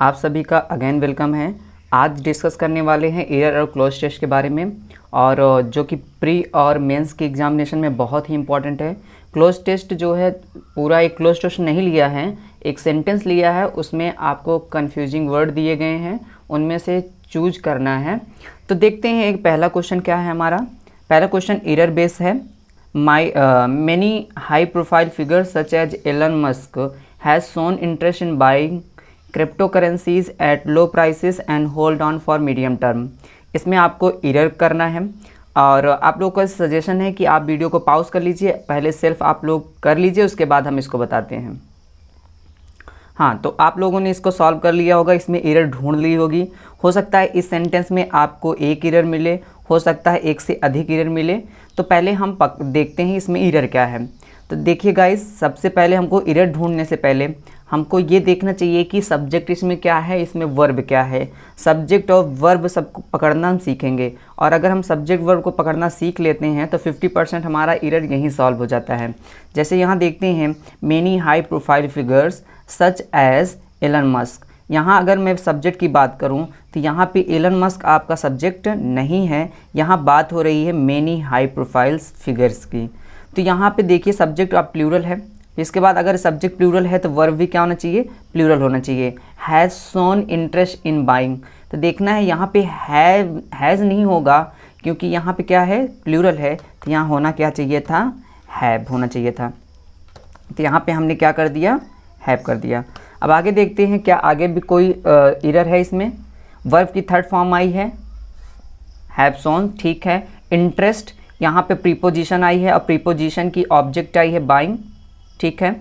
आप सभी का अगेन वेलकम है। आज डिस्कस करने वाले हैं एरर और क्लोज टेस्ट के बारे में, और जो कि प्री और मेंस के एग्जामिनेशन में बहुत ही इंपॉर्टेंट है। क्लोज टेस्ट जो है पूरा एक क्लोज टेस्ट नहीं लिया है, एक सेंटेंस लिया है, उसमें आपको कंफ्यूजिंग वर्ड दिए गए हैं, उनमें से चूज करना है। तो देखते हैं एक पहला क्वेश्चन क्या है हमारा। पहला क्वेश्चन एरर बेस है। Many high-profile figures such as Elon Musk has shown interest in buying cryptocurrencies at low prices and hold on for medium term। इसमें आपको एरर करना है, और आप लोगों का सजेशन है कि आप वीडियो को पॉज कर लीजिए, पहले सेल्फ आप लोग कर लीजिए, उसके बाद हम इसको बताते हैं। हाँ, तो आप लोगों ने इसको सॉल्व कर लिया होगा, इसमें एरर ढूंढ ली होगी। हो सकता है इस सेंटेंस में आपको एक एरर मिले, हो सकता है एक से अधिक एरर मिले। तो पहले हम देखते हैं इसमें एरर क्या है। तो देखिए गाइस, सबसे पहले हमको एरर ढूंढने से पहले हमको ये देखना चाहिए कि सब्जेक्ट इसमें क्या है, इसमें वर्ब क्या है। सब्जेक्ट और वर्ब सबको पकड़ना हम सीखेंगे, और अगर हम सब्जेक्ट वर्ब को पकड़ना सीख लेते हैं तो 50% हमारा एरर यहीं सॉल्व हो जाता है। जैसे यहाँ देखते हैं, many high profile figures such as Elon Musk. यहाँ अगर मैं सब्जेक्ट की बात करूँ तो यहाँ पे एलन मस्क आपका सब्जेक्ट नहीं है, यहाँ बात हो रही है मेनी हाई प्रोफाइल फिगर्स की। तो यहाँ पे देखिए सब्जेक्ट आप प्लूरल है, इसके बाद अगर सब्जेक्ट प्लूरल है तो वर्ब भी क्या होना चाहिए, प्लूरल होना चाहिए। Has shown interest in buying, तो देखना है यहाँ पे हैज़ नहीं होगा, क्योंकि यहाँ पे क्या है, प्लूरल है, तो यहाँ होना क्या चाहिए था, हैव होना चाहिए था। तो यहाँ पे हमने क्या कर दिया, हैव कर दिया। अब आगे देखते हैं क्या आगे भी कोई एरर है इसमें। वर्ब की थर्ड फॉर्म आई है हैव शोन, ठीक है। इंटरेस्ट, यहाँ पे प्रीपोजिशन आई है और प्रीपोजिशन की ऑब्जेक्ट आई है बाइंग, ठीक है।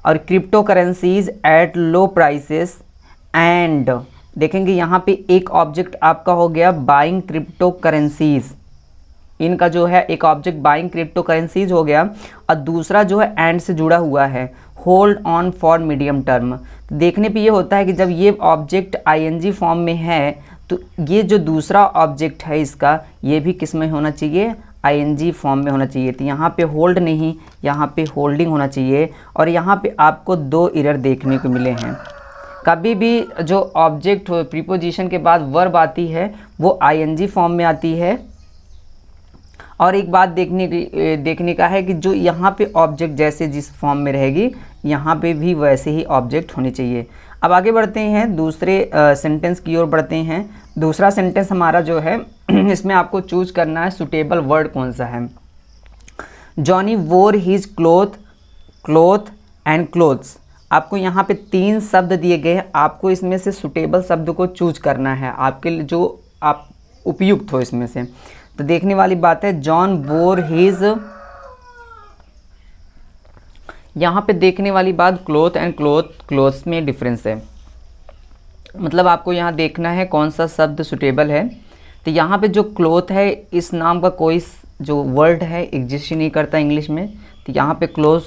और crypto currencies at low prices and, देखेंगे यहाँ पे एक ऑब्जेक्ट आपका हो गया बाइंग क्रिप्टो करेंसीज, इनका जो है एक ऑब्जेक्ट बाइंग क्रिप्टो करेंसीज हो गया, और दूसरा जो है एंड से जुड़ा हुआ है hold on for medium term. देखने पे ये होता है कि जब ये ऑब्जेक्ट आईएनजी फॉर्म में है तो ये जो दूसरा ऑब्जेक्ट है इसका, ये भी किस में होना चाहिए, आईएनजी फॉर्म में होना चाहिए। तो यहाँ पे होल्ड नहीं, यहाँ पे होल्डिंग होना चाहिए। और यहाँ पे आपको दो एरर देखने को मिले हैं। कभी भी जो ऑब्जेक्ट हो प्रीपोजिशन के बाद वर्ब आती है वो आईएनजी फॉर्म में आती है। और एक बात देखने का है कि जो यहाँ पे ऑब्जेक्ट जैसे जिस फॉर्म में रहेगी, यहाँ पे भी वैसे ही ऑब्जेक्ट होने चाहिए। अब आगे बढ़ते हैं, दूसरे सेंटेंस की ओर बढ़ते हैं। दूसरा सेंटेंस हमारा जो है इसमें आपको चूज करना है सुटेबल वर्ड कौन सा है। जॉनी वोर हिज क्लोथ एंड क्लोथ्स। आपको यहाँ पे 3 शब्द दिए गए हैं, आपको इसमें से सुटेबल शब्द को चूज करना है आपके लिए, जो आप उपयुक्त हो इसमें से। तो देखने वाली बात है, जॉन वोर हिज, यहाँ पे देखने वाली बात क्लोथ एंड क्लोथ्स में डिफरेंस है। मतलब आपको यहाँ देखना है कौन सा शब्द सुटेबल है। तो यहाँ पे जो क्लोथ है, इस नाम का कोई जो वर्ड है एग्जिस्ट ही नहीं करता इंग्लिश में, तो यहाँ पे क्लोथ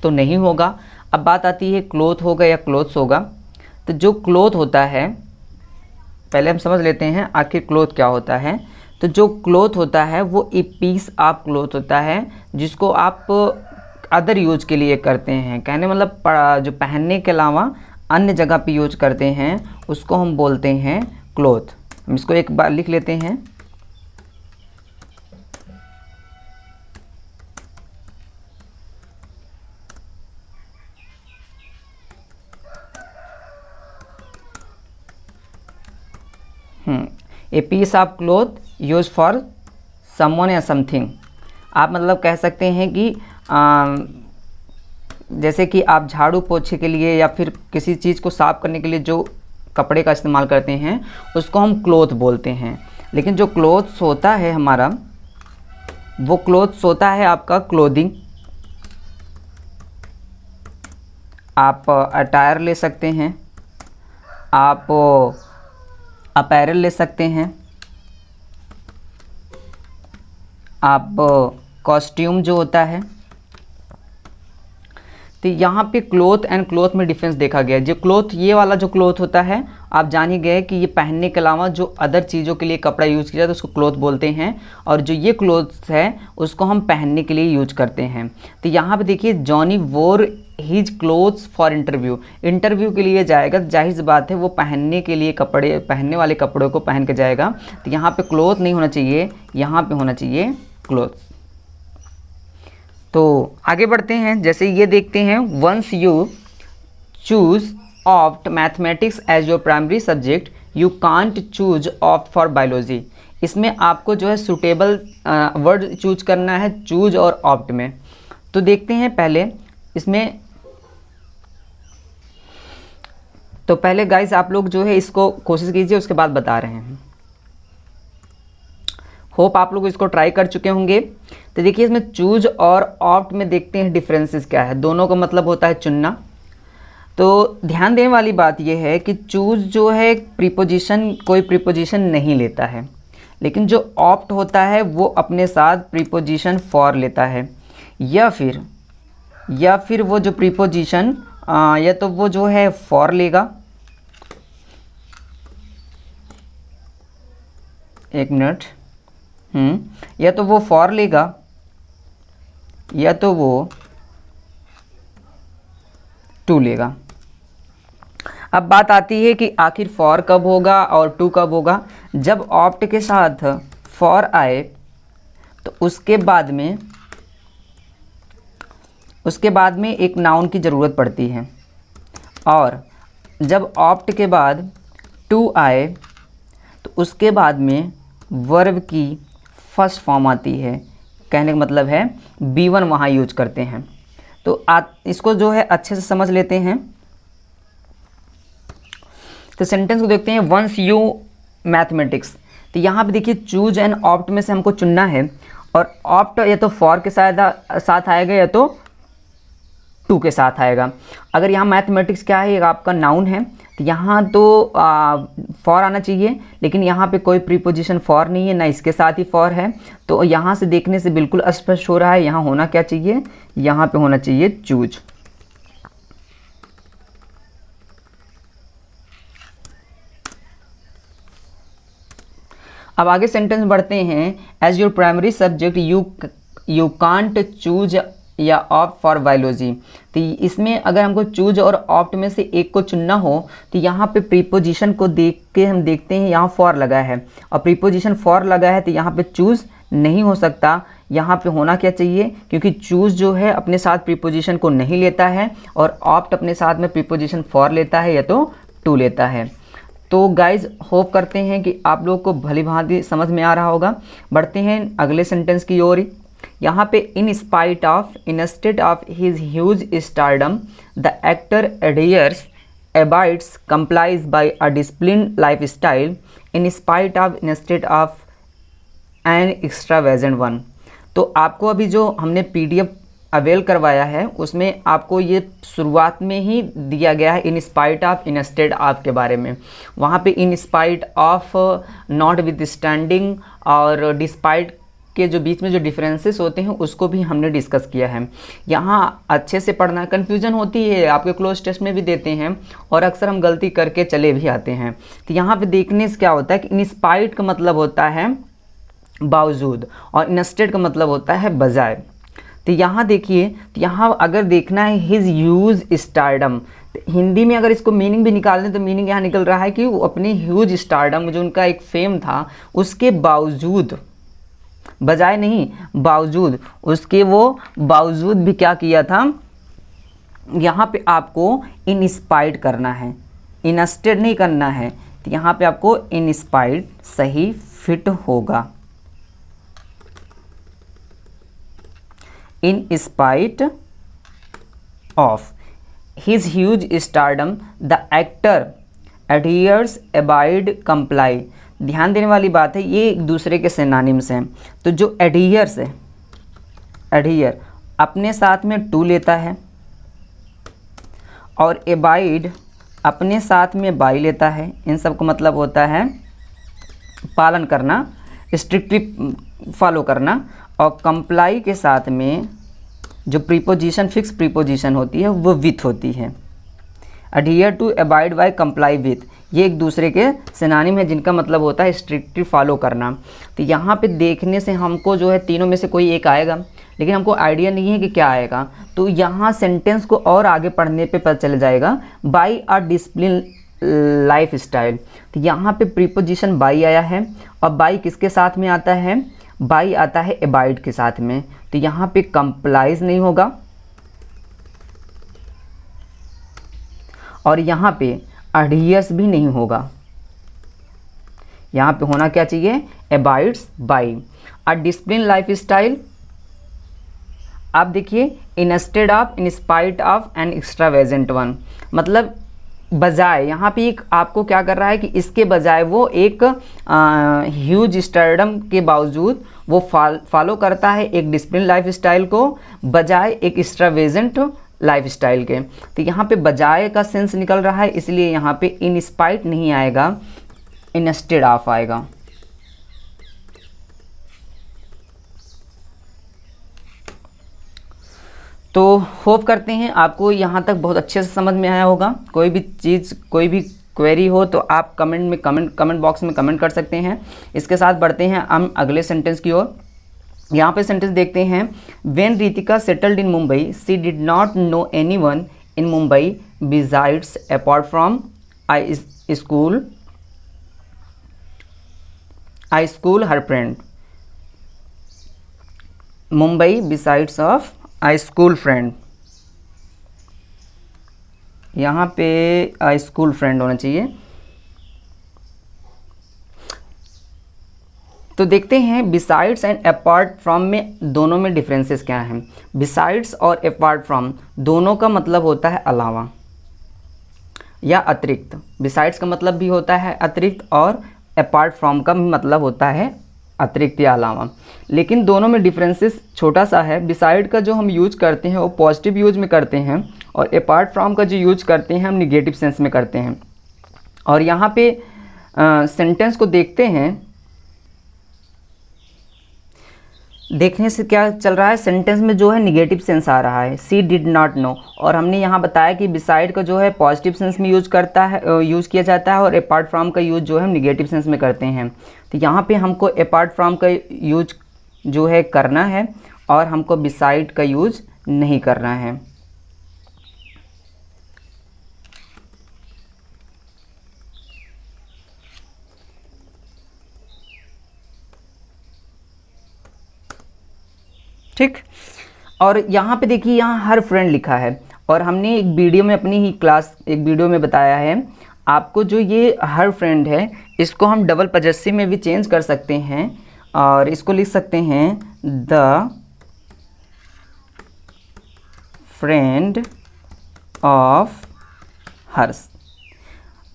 तो नहीं होगा। अब बात आती है क्लोथ होगा या क्लोथ्स होगा। तो जो क्लोथ होता है, पहले हम समझ लेते हैं आखिर क्लोथ क्या होता है। तो जो क्लोथ होता है वो ए पीस ऑफ क्लोथ होता है, जिसको आप अदर यूज के लिए करते हैं। कहने मतलब जो पहनने के अलावा अन्य जगह पे यूज करते हैं, उसको हम बोलते हैं क्लोथ। हम इसको एक बार लिख लेते हैं। A piece of cloth use for someone या समथिंग। आप मतलब कह सकते हैं कि जैसे कि आप झाड़ू पोछे के लिए या फिर किसी चीज़ को साफ करने के लिए जो कपड़े का इस्तेमाल करते हैं, उसको हम क्लोथ बोलते हैं। लेकिन जो क्लोथ्स होता है हमारा, वो क्लोथ्स होता है आपका क्लोथिंग। आप अटायर ले सकते हैं, आप अपैरल ले सकते हैं, आप कॉस्ट्यूम जो होता है। तो यहाँ पे क्लोथ एंड क्लोथ में डिफरेंस देखा गया। जो क्लोथ, ये वाला जो क्लोथ होता है, आप जान ही गए कि ये पहनने के अलावा जो अदर चीज़ों के लिए कपड़ा यूज़ किया जाता है उसको क्लोथ बोलते हैं, और जो ये क्लोथ्स है उसको हम पहनने के लिए यूज करते हैं। तो यहाँ पे देखिए, Johnny wore his clothes for interview, interview के लिए जाएगा, जाहिर सी बात है वो पहनने के लिए कपड़े, पहनने वाले कपड़ों को पहन के जाएगा। तो यहाँ पे क्लोथ नहीं होना चाहिए, यहाँ पे होना चाहिए क्लोथ्स। तो आगे बढ़ते हैं, जैसे ये देखते हैं, once you choose opt mathematics as your primary subject you can't choose opt for biology. इसमें आपको जो है सूटेबल वर्ड चूज करना है चूज और ऑप्ट में। तो देखते हैं पहले इसमें, तो पहले गाइस आप लोग जो है इसको कोशिश कीजिए, उसके बाद बता रहे हैं। होप आप लोग इसको ट्राई कर चुके होंगे। तो देखिए इसमें चूज और ऑप्ट में देखते हैं डिफरेंसेस क्या है। दोनों का मतलब होता है चुनना। तो ध्यान देने वाली बात यह है कि चूज जो है प्रीपोजिशन, कोई प्रीपोजिशन नहीं लेता है, लेकिन जो ऑप्ट होता है वो अपने साथ प्रीपोजिशन फॉर लेता है, या फिर वो जो प्रीपोजिशन या तो वो जो है फॉर लेगा, एक मिनट, या तो वो फॉर लेगा या तो वो टू लेगा। अब बात आती है कि आखिर फॉर कब होगा और टू कब होगा। जब ऑप्ट के साथ फॉर आए तो उसके बाद में एक नाउन की ज़रूरत पड़ती है, और जब ऑप्ट के बाद टू आए तो उसके बाद में वर्ब की फर्स्ट फॉर्म आती है। कहने का मतलब है B1 वहाँ यूज करते हैं। तो इसको जो है अच्छे से समझ लेते हैं। तो सेंटेंस को देखते हैं, वंस यू मैथमेटिक्स। तो यहाँ पे देखिए चूज एंड ऑप्ट में से हमको चुनना है, और ऑप्ट या तो फॉर के साथ आएगा या तो टू के साथ आएगा। अगर यहाँ मैथमेटिक्स क्या है, आपका नाउन है, तो यहाँ तो फॉर आना चाहिए, लेकिन यहाँ पे कोई प्रीपोजिशन फॉर नहीं है, ना इसके साथ ही फॉर है। तो यहाँ से देखने से बिल्कुल स्पष्ट हो रहा है यहाँ होना क्या चाहिए, यहाँ पे होना चाहिए चूज। अब आगे सेंटेंस बढ़ते हैं, as your primary subject you can't choose या ऑप्ट फॉर बायोलॉजी। तो इसमें अगर हमको चूज और ऑप्ट में से एक को चुनना हो तो यहाँ पे प्रीपोजिशन को देख के हम देखते हैं यहाँ फॉर लगा है, और प्रीपोजिशन फॉर लगा है तो यहाँ पे चूज नहीं हो सकता। यहाँ पे होना क्या चाहिए, क्योंकि चूज जो है अपने साथ प्रीपोजिशन को नहीं लेता है, और ऑप्ट अपने साथ में प्रीपोजिशन फॉर लेता है या तो टू लेता है। तो गाइज होप करते हैं कि आप लोग को भली भांति समझ में आ रहा होगा। बढ़ते हैं अगले सेंटेंस की ओर। यहाँ पे in state of his huge stardom the actor adheres abides complies by a discipline life style in state of an extravagant one. तो आपको अभी जो हमने PDF अवेल करवाया है उसमें आपको ये शुरुआत में ही दिया गया है in spite of, instead of के बारे में। वहाँ पे in spite of, notwithstanding और डिस्पाइट के जो बीच में जो डिफरेंसेस होते हैं उसको भी हमने डिस्कस किया है। यहाँ अच्छे से पढ़ना, कन्फ्यूजन होती है, आपके क्लोज टेस्ट में भी देते हैं और अक्सर हम गलती करके चले भी आते हैं। तो यहाँ पे देखने से क्या होता है कि इन स्पाइट का मतलब होता है बावजूद, और इंस्टेड का मतलब होता है बजाय। तो यहाँ देखिए, तो यहाँ अगर देखना है हिज ह्यूज स्टारडम, तो हिंदी में अगर इसको मीनिंग भी निकाल दें तो मीनिंग यहाँ निकल रहा है कि वो अपनी ह्यूज स्टारडम, जो उनका एक फेम था, उसके बावजूद, बजाय नहीं बावजूद, उसके वो बावजूद भी क्या किया था, यहाँ पे आपको इंस्पाइट करना है, इंस्टेड नहीं करना है। तो यहाँ पे आपको इंस्पाइट सही फिट होगा। In spite of his huge stardom, the actor adheres, abide, comply। ध्यान देने वाली बात है, ये एक दूसरे के सिनोनिम्स हैं। तो जो adheres है, adhere अपने साथ में टू लेता है, और abide अपने साथ में बाई लेता है। इन सब का मतलब होता है पालन करना, स्ट्रिक्टली फॉलो करना। और कंप्लाई के साथ में जो प्रीपोजिशन, फिक्स प्रीपोजिशन होती है वो विथ होती है। Adhere to, abide by, comply with, ये एक दूसरे के सिनोनिम है जिनका मतलब होता है स्ट्रिक्टली फॉलो करना। तो यहाँ पे देखने से हमको जो है तीनों में से कोई एक आएगा, लेकिन हमको आइडिया नहीं है कि क्या आएगा। तो यहाँ सेंटेंस को और आगे पढ़ने पे पता चल जाएगा, by a discipline life style. तो यहाँ पे प्रीपोजिशन बाई आया है, और बाई किसके साथ में आता है, बाई आता है अबाइड के साथ में। तो यहाँ पे कंप्लाइज नहीं होगा, और यहाँ पे अडियस भी नहीं होगा। यहाँ पे होना क्या चाहिए, abides by a discipline life style. आप देखिए, instead of, in spite of, an extravagant one, मतलब बजाय, यहाँ पे एक आपको क्या कर रहा है कि इसके बजाय वो एक ह्यूज स्टारडम के बावजूद वो फॉलो करता है एक डिसिप्लिन लाइफ स्टाइल को, बजाय एक एक्स्ट्रावेजेंट लाइफ स्टाइल के। तो यहाँ पे बजाय का सेंस निकल रहा है, इसलिए यहाँ पे इन स्पाइट नहीं आएगा, इंस्टेड ऑफ आएगा। तो होप करते हैं आपको यहाँ तक बहुत अच्छे से समझ में आया होगा। कोई भी चीज़, कोई भी क्वेरी हो तो आप कमेंट बॉक्स में कमेंट कर सकते हैं। इसके साथ बढ़ते हैं हम अगले सेंटेंस की ओर। यहाँ पे सेंटेंस देखते हैं, when Ritika settled in Mumbai she did not know anyone in Mumbai besides apart from I school her friend. Mumbai besides of I school friend, यहाँ पे आई स्कूल फ्रेंड होना चाहिए। तो देखते हैं बिसाइड्स एंड अपार्ट फ्रॉम में दोनों में डिफरेंसेस क्या हैं। बिसाइड्स और अपार्ट फ्रॉम दोनों का मतलब होता है अलावा या अतिरिक्त। बिसाइड्स का मतलब भी होता है अतिरिक्त, और अपार्ट फ्रॉम का मतलब होता है अतिरिक्त या अलावा। लेकिन दोनों में डिफरेंसेस छोटा सा है। बिसाइड का जो हम यूज करते हैं वो पॉजिटिव यूज में करते हैं, और अपार्ट फ्रॉम का जो यूज करते हैं हम निगेटिव सेंस में करते हैं। और यहाँ पे सेंटेंस को देखते हैं, देखने से क्या चल रहा है, सेंटेंस में जो है निगेटिव सेंस आ रहा है, सी डिड नॉट नो। और हमने यहाँ बताया कि बिसाइड का जो है पॉजिटिव सेंस में यूज किया जाता है, और अपार्ट फ्रॉम का यूज जो है हम निगेटिव सेंस में करते हैं। तो यहाँ पे हमको अपार्ट फ्रॉम का यूज जो है करना है, और हमको बिसाइड का यूज नहीं करना है। ठीक। और यहाँ पे देखिए, यहाँ हर फ्रेंड लिखा है, और हमने एक वीडियो में, अपनी ही एक वीडियो में बताया है आपको, जो ये हर फ्रेंड है इसको हम डबल पजेसिव में भी चेंज कर सकते हैं, और इसको लिख सकते हैं द फ्रेंड ऑफ हर्स।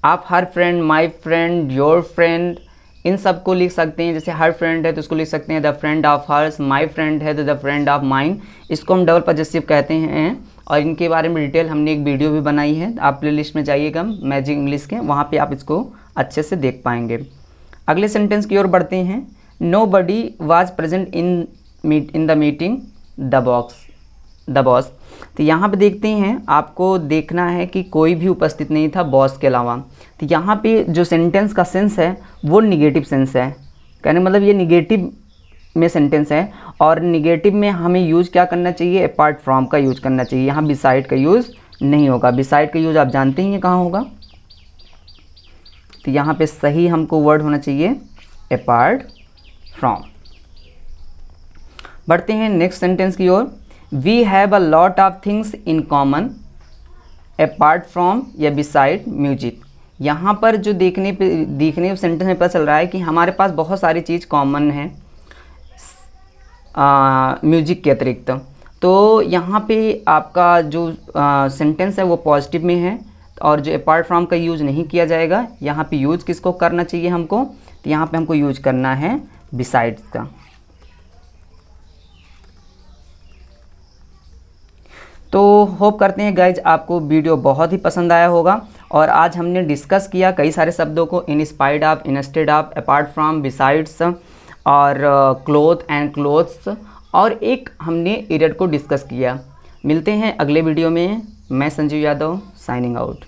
आप her friend, my friend, your friend, इन सब को लिख सकते हैं। जैसे हर फ्रेंड है तो उसको लिख सकते हैं the friend of hers, my friend है तो द फ्रेंड ऑफ माइन। इसको हम डबल पजेसिव कहते हैं, और इनके बारे में डिटेल हमने एक वीडियो भी बनाई है। आप प्लेलिस्ट में जाइएगा मैजिक इंग्लिश के, वहाँ पे आप इसको अच्छे से देख पाएंगे। अगले सेंटेंस की ओर बढ़ते हैं। Nobody was present in the meeting the boss. तो यहाँ पे देखते हैं, आपको देखना है कि कोई भी उपस्थित नहीं था बॉस के अलावा। तो यहाँ पे जो सेंटेंस का सेंस है वो निगेटिव सेंस है, कहने मतलब ये निगेटिव में सेंटेंस है, और निगेटिव में हमें यूज़ क्या करना चाहिए, अपार्ट फ्रॉम का यूज़ करना चाहिए। यहाँ बिसाइड का यूज़ नहीं होगा। बिसाइड का यूज़ आप जानते ही हैं कहाँ होगा। तो यहाँ पे सही हमको वर्ड होना चाहिए अपार्ट फ्रॉम। बढ़ते हैं नेक्स्ट सेंटेंस की ओर। We have a lot of things in common apart from या बिसाइड म्यूजिक। यहाँ पर जो देखने सेंटेंस में पता चल रहा है कि हमारे पास बहुत सारी चीज़ कॉमन है म्यूजिक के अतिरिक्त। तो यहाँ पे आपका जो सेंटेंस है वो पॉजिटिव में है, और जो अपार्ट फ्रॉम का यूज़ नहीं किया जाएगा। यहाँ पे यूज़ किसको करना चाहिए हमको, तो यहाँ पे हमको यूज करना है बिसाइड्स का। तो होप करते हैं गाइज आपको वीडियो बहुत ही पसंद आया होगा, और आज हमने डिस्कस किया कई सारे शब्दों को, इन spite of, instead of, apart from, besides, और क्लोथ एंड क्लोथ्स, और एक हमने एरर को डिस्कस किया। मिलते हैं अगले वीडियो में। मैं संजीव यादव, साइनिंग आउट।